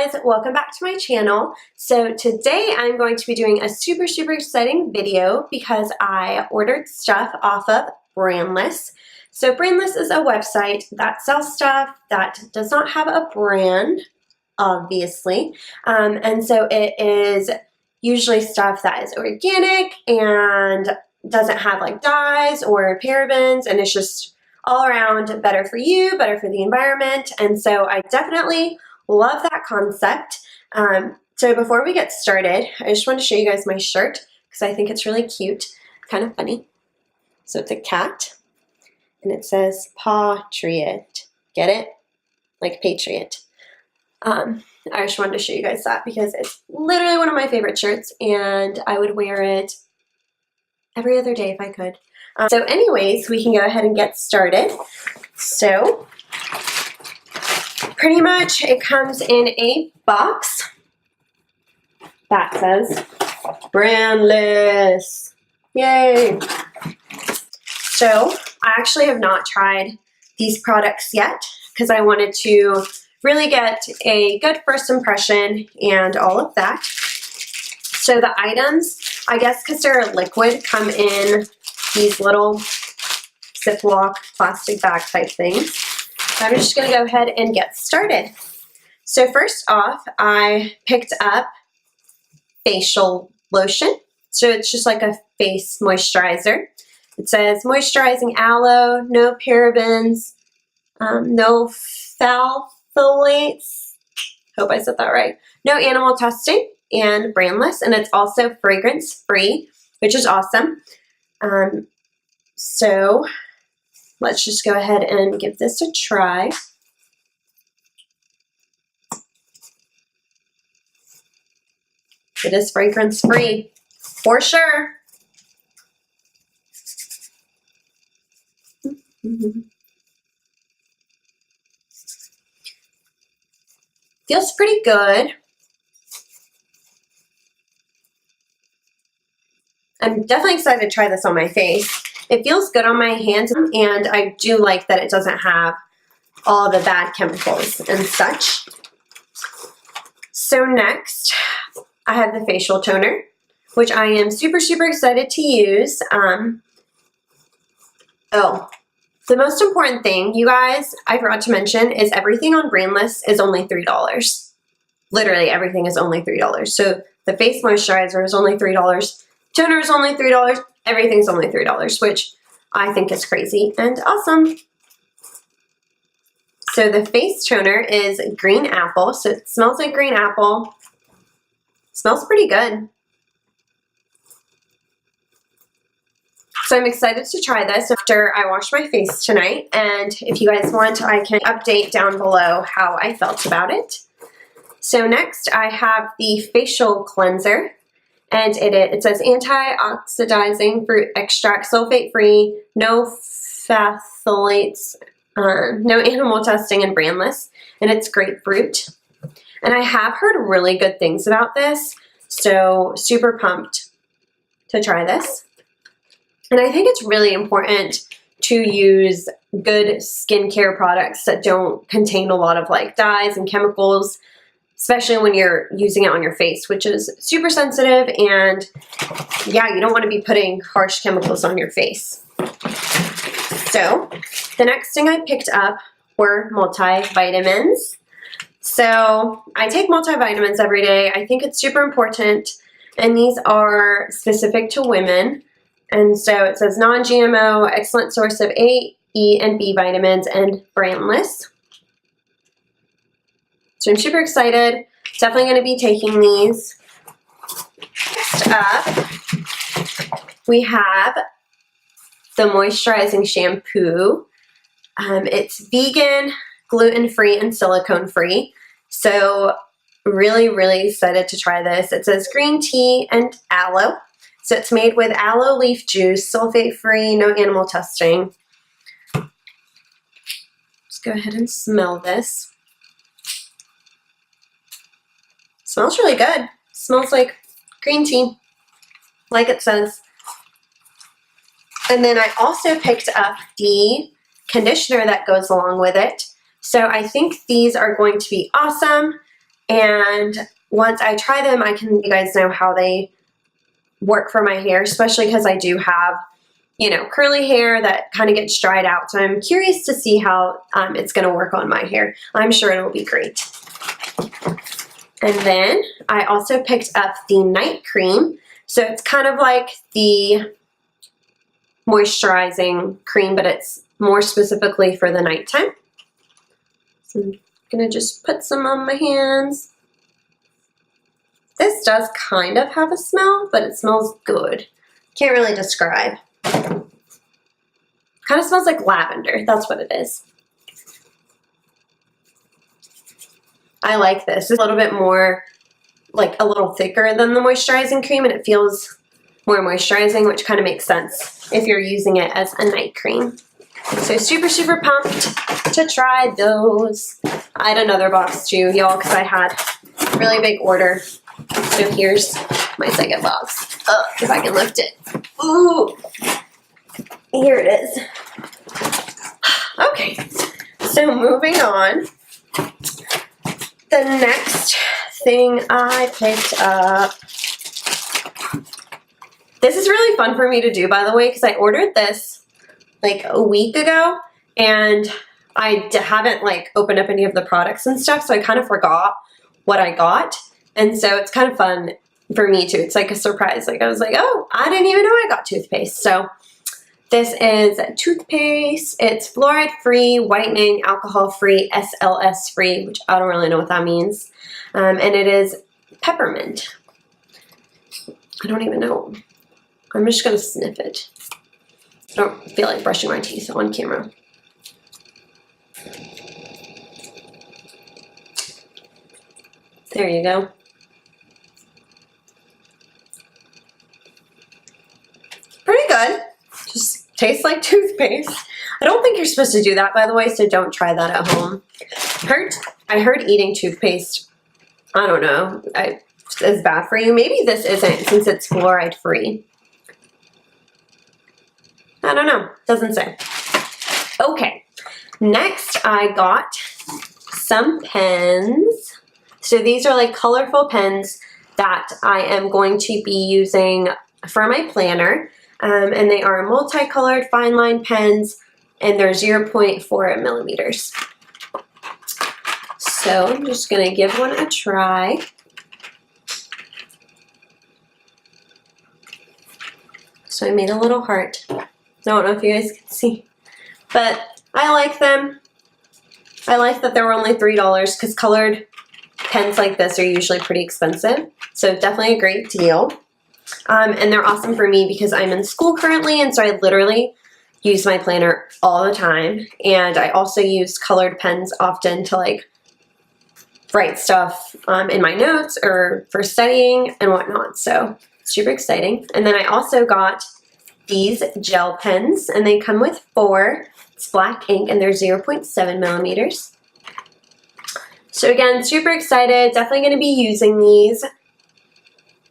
guys, welcome back to my channel. So today I'm going to be doing a super exciting video because I ordered stuff off of Brandless. So Brandless is a website that sells stuff that does not have a brand, obviously. And so it is usually stuff that is organic and doesn't have like dyes or parabens, and it's just all around better for you, better for the environment. And so I definitely love that concept. So before we get started, I just want to show you guys my shirt because I think it's really cute, kind of funny. So it's a cat and it says Patriot. Get it? Like patriot. I just wanted to show you guys that because it's literally one of my favorite shirts and I would wear it every other day if I could. So anyways, we can go ahead and get started. So pretty much it comes in a box that says Brandless. Yay! So I actually have not tried these products yet because I wanted to really get a good first impression and all of that. So the items, I guess because they're liquid, come in these little Ziploc plastic bag type things. So I'm just going to go ahead and get started. So first off, I picked up facial lotion. So it's just like a face moisturizer. It says moisturizing aloe, no parabens, no phthalates. Hope I said that right. No animal testing, and brandless, and it's also fragrance free, which is awesome. So let's just go ahead and give this a try. It is fragrance free, for sure. Feels pretty good. I'm definitely excited to try this on my face. It feels good on my hands, and I do like that it doesn't have all the bad chemicals and such. So next, I have the facial toner, which I am super excited to use. Oh, the most important thing, you guys, I forgot to mention, is everything on Brandless is only $3. Literally everything is only $3. So the face moisturizer is only $3. Toner is only $3. Everything's only $3, which I think is crazy and awesome. So the face toner is green apple. So it smells like green apple. Smells pretty good. So I'm excited to try this after I wash my face tonight. And if you guys want, I can update down below how I felt about it. So next I have the facial cleanser. And it says antioxidizing fruit extract, sulfate-free, no phthalates, no animal testing, and brandless. And it's grapefruit. And I have heard really good things about this, so super pumped to try this. And I think it's really important to use good skincare products that don't contain a lot of like dyes and chemicals, especially when you're using it on your face, which is super sensitive, and yeah, you don't want to be putting harsh chemicals on your face. So the next thing I picked up were multivitamins. So I take multivitamins every day. I think it's super important, and these are specific to women. And so it says non-GMO, excellent source of A, E, and B vitamins, and brandless. So I'm super excited. Definitely going to be taking these. Next up, we have the moisturizing shampoo. It's vegan, gluten-free, and silicone-free. So really excited to try this. It says green tea and aloe. So it's made with aloe leaf juice, sulfate-free, no animal testing. Let's go ahead and smell this. Smells really good. Smells like green tea, like it says. And then I also picked up the conditioner that goes along with it. So I think these are going to be awesome. and once I try them, I can let you guys know how they work for my hair, especially because I do have, you know, curly hair that kind of gets dried out. So I'm curious to see how it's going to work on my hair. I'm sure it will be great. And then I also picked up the night cream. So it's kind of like the moisturizing cream, but it's more specifically for the nighttime. So I'm going to just put some on my hands. This does kind of have a smell, but it smells good. Can't really describe. Kind of smells like lavender. That's what it is. I like this. It's a little bit more, like a little thicker than the moisturizing cream, and it feels more moisturizing, which kind of makes sense if you're using it as a night cream. So super, super pumped to try those. I had another box too, y'all, because I had a really big order. So here's my second box. Oh, if I can lift it. Ooh, here it is. Okay, so moving on. The next thing I picked up. This is really fun for me to do, by the way, because I ordered this like a week ago, and I haven't like opened up any of the products and stuff, so I kind of forgot what I got. And so it's kind of fun for me too. It's like a surprise. Like I was like, oh, I didn't even know I got toothpaste. So this is toothpaste. It's fluoride-free, whitening, alcohol-free, SLS-free, which I don't really know what that means. And it is peppermint. I don't even know. I'm just going to sniff it. I don't feel like brushing my teeth on camera. There you go. Pretty good. Just tastes like toothpaste. I don't think you're supposed to do that, by the way, so don't try that at home. I heard eating toothpaste, I don't know, is bad for you. Maybe this isn't, since it's fluoride free. I don't know. Doesn't say. Okay. Next, I got some pens. So these are like colorful pens that I am going to be using for my planner. And they are multicolored fine line pens, and they're 0.4 millimeters. So I'm just going to give one a try. So I made a little heart. I don't know if you guys can see, but I like them. I like that they were only $3 because colored pens like this are usually pretty expensive. So definitely a great deal. And they're awesome for me because I'm in school currently, and so I literally use my planner all the time. And I also use colored pens often to like write stuff in my notes or for studying and whatnot. So super exciting. And then I also got these gel pens, and they come with 4. It's black ink, and they're 0.7 millimeters. So again, super excited. Definitely going to be using these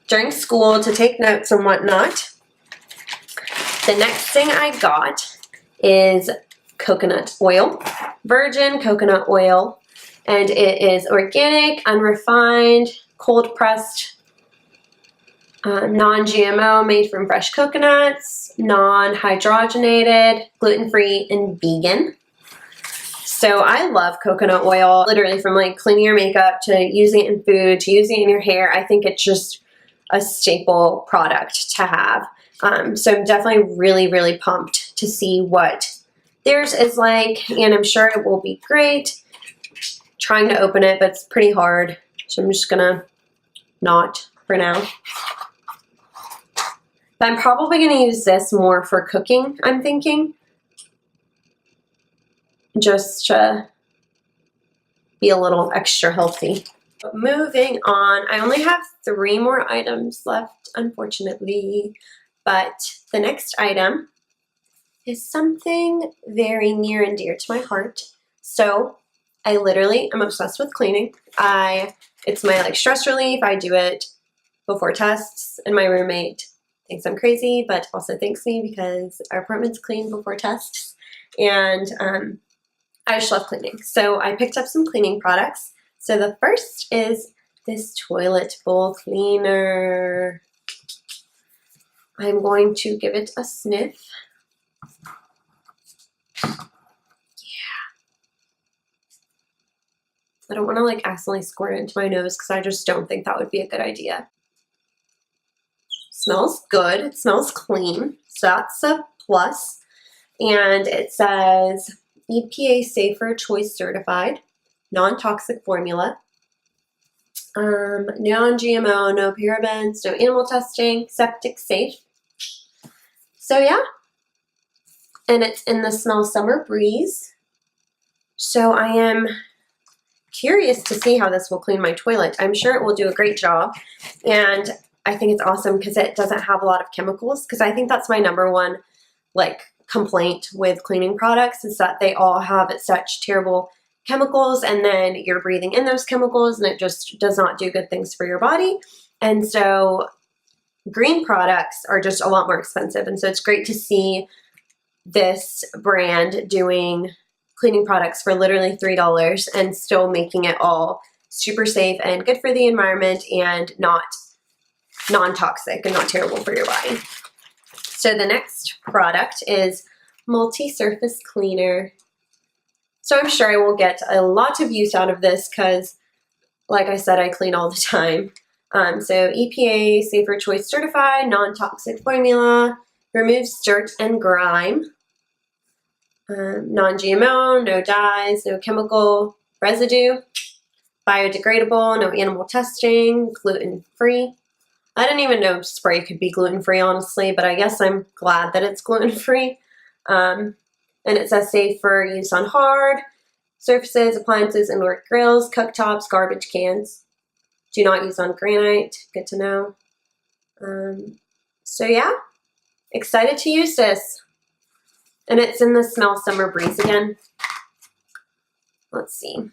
during school to take notes and whatnot. The next thing I got is coconut oil, virgin coconut oil, and it is organic, unrefined, cold pressed, non-GMO, made from fresh coconuts, non-hydrogenated, gluten-free, and vegan. So I love coconut oil, literally from like cleaning your makeup to using it in food to using it in your hair. I think it's just a staple product to have. So I'm definitely really, really pumped to see what theirs is like, and I'm sure it will be great. Trying to open it, but it's pretty hard, so I'm just gonna not for now. But I'm probably gonna use this more for cooking, I'm thinking, just to be a little extra healthy. Moving on, I only have 3 more items left, unfortunately, but the next item is something very near and dear to my heart. So I literally am obsessed with cleaning. It's my like stress relief. I do it before tests, and my roommate thinks I'm crazy, but also thanks me because our apartment's clean before tests, and I just love cleaning. So I picked up some cleaning products. So the first is this toilet bowl cleaner. I'm going to give it a sniff. I don't want to like accidentally squirt it into my nose because I just don't think that would be a good idea. Smells good. It smells clean, so that's a plus. And it says EPA Safer Choice Certified, non-toxic formula, non-GMO, no parabens, no animal testing, septic safe. So yeah, and it's in the Smell Summer Breeze. So I am curious to see how this will clean my toilet. I'm sure it will do a great job, and I think it's awesome because it doesn't have a lot of chemicals, because I think that's my number one like complaint with cleaning products is that they all have such terrible chemicals, and then you're breathing in those chemicals and it just does not do good things for your body. And so green products are just a lot more expensive, and so it's great to see this brand doing cleaning products for literally $3 and still making it all super safe and good for the environment and not non-toxic and not terrible for your body. So the next product is multi-surface cleaner. So I'm sure I will get a lot of use out of this because, like I said, I clean all the time. So EPA Safer Choice Certified, non-toxic formula, removes dirt and grime. Non-GMO, no dyes, no chemical residue, biodegradable, no animal testing, gluten-free. I didn't even know spray could be gluten-free, honestly, but I guess I'm glad that it's gluten-free. And it says safe for use on hard surfaces, appliances, indoor grills, cooktops, garbage cans. Do not use on granite. Good to know. So yeah, excited to use this. And it's in the Smell Summer Breeze again. Let's see.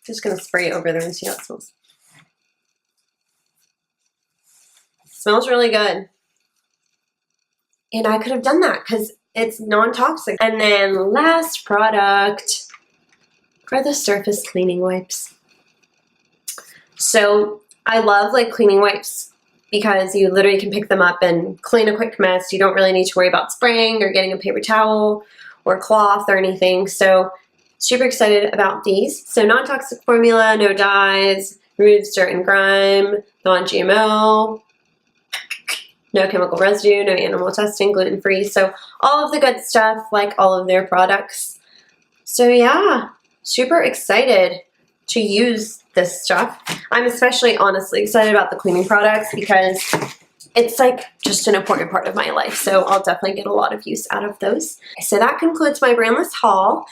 Just gonna spray it over there and see how it smells. It smells really good. And I could have done that because it's non-toxic. And then last product are the surface cleaning wipes. So I love like cleaning wipes because you literally can pick them up and clean a quick mess. You don't really need to worry about spraying or getting a paper towel or cloth or anything. So super excited about these. So non-toxic formula, no dyes, removes dirt and grime, non-GMO, no chemical residue, no animal testing, gluten-free. So all of the good stuff, like all of their products. So yeah, super excited to use this stuff. I'm especially honestly excited about the cleaning products because it's like just an important part of my life. So I'll definitely get a lot of use out of those. So that concludes my Brandless haul.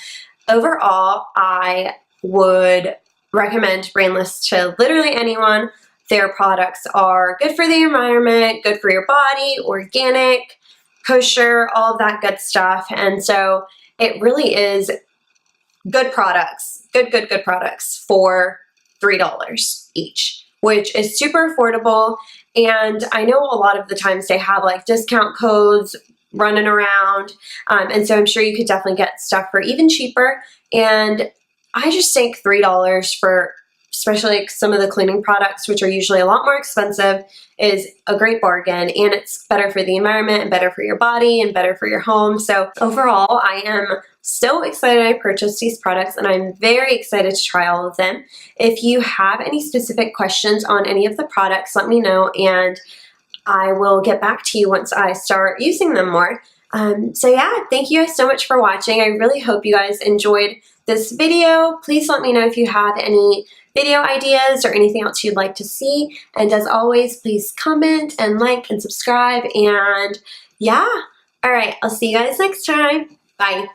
Overall, I would recommend Brandless to literally anyone. Their products are good for the environment, good for your body, organic, kosher, all of that good stuff. And so it really is good products, good products for $3 each, which is super affordable. And I know a lot of the times they have like discount codes running around. And so I'm sure you could definitely get stuff for even cheaper. And I just think $3 for especially like some of the cleaning products, which are usually a lot more expensive, is a great bargain, and it's better for the environment and better for your body and better for your home. So overall, I am so excited I purchased these products, and I'm very excited to try all of them. If you have any specific questions on any of the products, let me know, and I will get back to you once I start using them more. So yeah, thank you guys so much for watching. I really hope you guys enjoyed this video. Please let me know if you have any video ideas or anything else you'd like to see. And as always, please comment and like and subscribe. And yeah, all right, I'll see you guys next time. Bye.